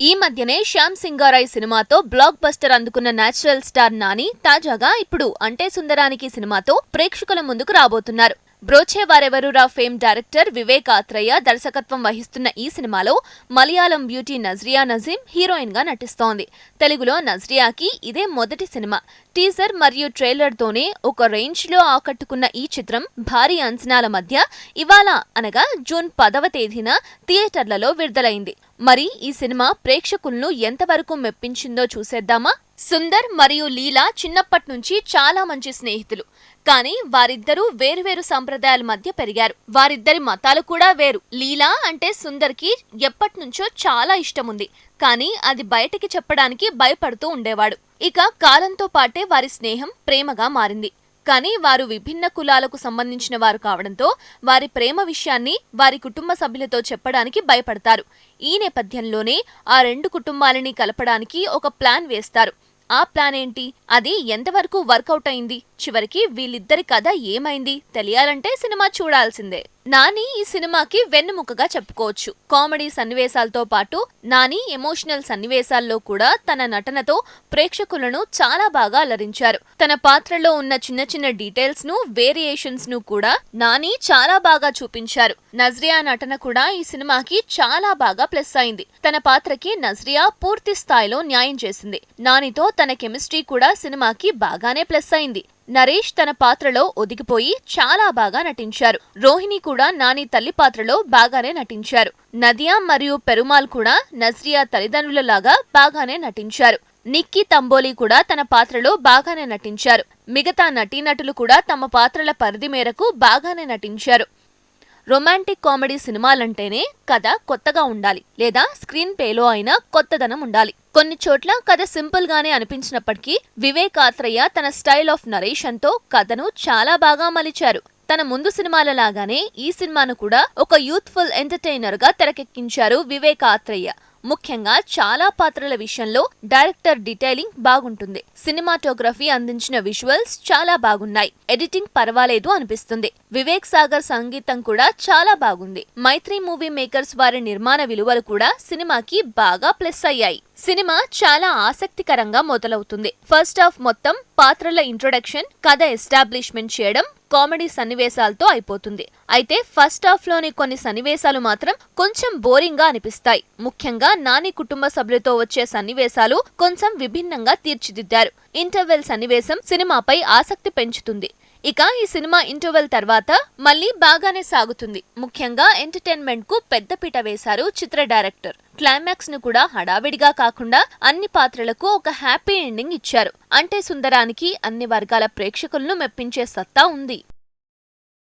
ఈ మధ్యనే శ్యామ్ సింగారాయ్ సినిమాతో బ్లాక్ బస్టర్ అందుకున్న నేచురల్ స్టార్ నాని తాజాగా ఇప్పుడు అంటే సుందరానికి సినిమాతో ప్రేక్షకుల ముందుకు రాబోతున్నారు. బ్రోచే వారెవరురా ఫేమ్ డైరెక్టర్ వివేక్ ఆత్రేయ దర్శకత్వం వహిస్తున్న ఈ సినిమాలో మలయాళం బ్యూటీ నజ్రియా నజీం హీరోయిన్ గా నటిస్తోంది. తెలుగులో నజ్రియాకి ఇదే మొదటి సినిమా. టీజర్ మరియు ట్రైలర్ తోనే ఒక రేంజ్ లో ఆకట్టుకున్న ఈ చిత్రం భారీ అంచనాల మధ్య ఇవాళ అనగా జూన్ 10వ తేదీన థియేటర్లలో విడుదలైంది. మరి ఈ సినిమా ప్రేక్షకులను ఎంతవరకు మెప్పించిందో చూసేద్దామా? సుందర్ మరియు లీలా చిన్నప్పటి నుంచి చాలా మంచి స్నేహితులు. కానీ వారిద్దరూ వేరువేరు సంప్రదాయాల మధ్య పెరిగారు. వారిద్దరి మతాలు కూడా వేరు. లీలా అంటే సుందర్ కి ఎప్పటినుంచో చాలా ఇష్టముంది. కానీ అది బయటికి చెప్పడానికి భయపడుతూ ఉండేవాడు. ఇక కాలంతో పాటే వారి స్నేహం ప్రేమగా మారింది. కానీ వారు విభిన్న కులాలకు సంబంధించిన వారు కావడంతో వారి ప్రేమ విషయాన్ని వారి కుటుంబ సభ్యులతో చెప్పడానికి భయపడతారు. ఈ నేపథ్యంలోనే ఆ రెండు కుటుంబాలని కలపడానికి ఒక ప్లాన్ వేస్తారు. ఆ ప్లాన్ ఏంటి? అది ఎంతవరకు వర్కౌట్ అయింది? చివరికి వీళ్ళిద్దరి కథ ఏమైంది తెలియాలంటే సినిమా చూడాల్సిందే. నాని ఈ సినిమాకి వెన్నుముకగా చెప్పుకోవచ్చు. కామెడీ సన్నివేశాలతో పాటు నాని ఎమోషనల్ సన్నివేశాల్లో కూడా తన నటనతో ప్రేక్షకులను చాలా బాగా అలరించారు. తన పాత్రలో ఉన్న చిన్న చిన్న డీటెయిల్స్ ను, వేరియేషన్స్ ను కూడా నాని చాలా బాగా చూపించారు. నజ్రియా నటన కూడా ఈ సినిమాకి చాలా బాగా ప్లస్ అయింది. తన పాత్రకి నజ్రియా పూర్తి స్థాయిలో న్యాయం చేసింది. నానితో తన కెమిస్ట్రీ కూడా సినిమాకి బాగానే ప్లస్ అయింది. నరేష్ తన పాత్రలో ఒదిగిపోయి చాలా బాగా నటించారు. రోహిణి కూడా నాని తల్లి పాత్రలో బాగానే నటించారు. నదియా మరియు పెరుమాల్ కూడా నజ్రియా తల్లిదండ్రులలాగా బాగానే నటించారు. నిక్కీ తంబోలి కూడా తన పాత్రలో బాగానే నటించారు. మిగతా నటీనటులు కూడా తమ పాత్రల పరిధి మేరకు బాగానే నటించారు. రొమాంటిక్ కామెడీ సినిమాలంటేనే కథ కొత్తగా ఉండాలి, లేదా స్క్రీన్ ప్లేలో అయినా కొత్తదనం ఉండాలి. కొన్ని చోట్ల కథ సింపుల్ గానే అనిపించినప్పటికీ వివేక్ ఆత్రేయ తన స్టైల్ ఆఫ్ నరేషన్ తో కథను చాలా బాగా మలిచారు. తన ముందు సినిమాల లాగానే ఈ సినిమాను కూడా ఒక యూత్ఫుల్ ఎంటర్టైనర్ గా తెరకెక్కించారు వివేక్ ఆత్రేయ. ముఖ్యంగా చాలా పాత్రల విషయంలో డైరెక్టర్ డీటెయిలింగ్ బాగుంటుంది. సినిమాటోగ్రఫీ అందించిన విజువల్స్ చాలా బాగున్నాయి. ఎడిటింగ్ పర్వాలేదు అనిపిస్తుంది. వివేక్ సాగర్ సంగీతం కూడా చాలా బాగుంది. మైత్రి మూవీ మేకర్స్ వారి నిర్మాణ విలువలు కూడా సినిమాకి బాగా ప్లస్ అయ్యాయి. సినిమా చాలా ఆసక్తికరంగా మొదలవుతుంది. ఫస్ట్ హాఫ్ మొత్తం పాత్రల ఇంట్రొడక్షన్, కథ ఎస్టాబ్లిష్మెంట్ చేయడం, కామెడీ సన్నివేశాలతో అయిపోతుంది. అయితే ఫస్ట్ హాఫ్ లోని కొన్ని సన్నివేశాలు మాత్రం కొంచెం బోరింగ్ గా అనిపిస్తాయి. ముఖ్యంగా నాని కుటుంబ సభ్యులతో వచ్చే సన్నివేశాలు కొంచెం విభిన్నంగా తీర్చిదిద్దారు. ఇంటర్వెల్ సన్నివేశం సినిమాపై ఆసక్తి పెంచుతుంది. ఇక ఈ సినిమా ఇంటర్వెల్ తర్వాత మళ్లీ బాగానే సాగుతుంది. ముఖ్యంగా ఎంటర్టైన్మెంట్ కు పెద్దపీట వేశారు చిత్ర డైరెక్టర్. క్లైమాక్స్ ను కూడా హడావిడిగా కాకుండా అన్ని పాత్రలకు ఒక హ్యాపీ ఎండింగ్ ఇచ్చారు. అంటే సుందరానికి అన్ని వర్గాల ప్రేక్షకులను మెప్పించే సత్తా ఉంది.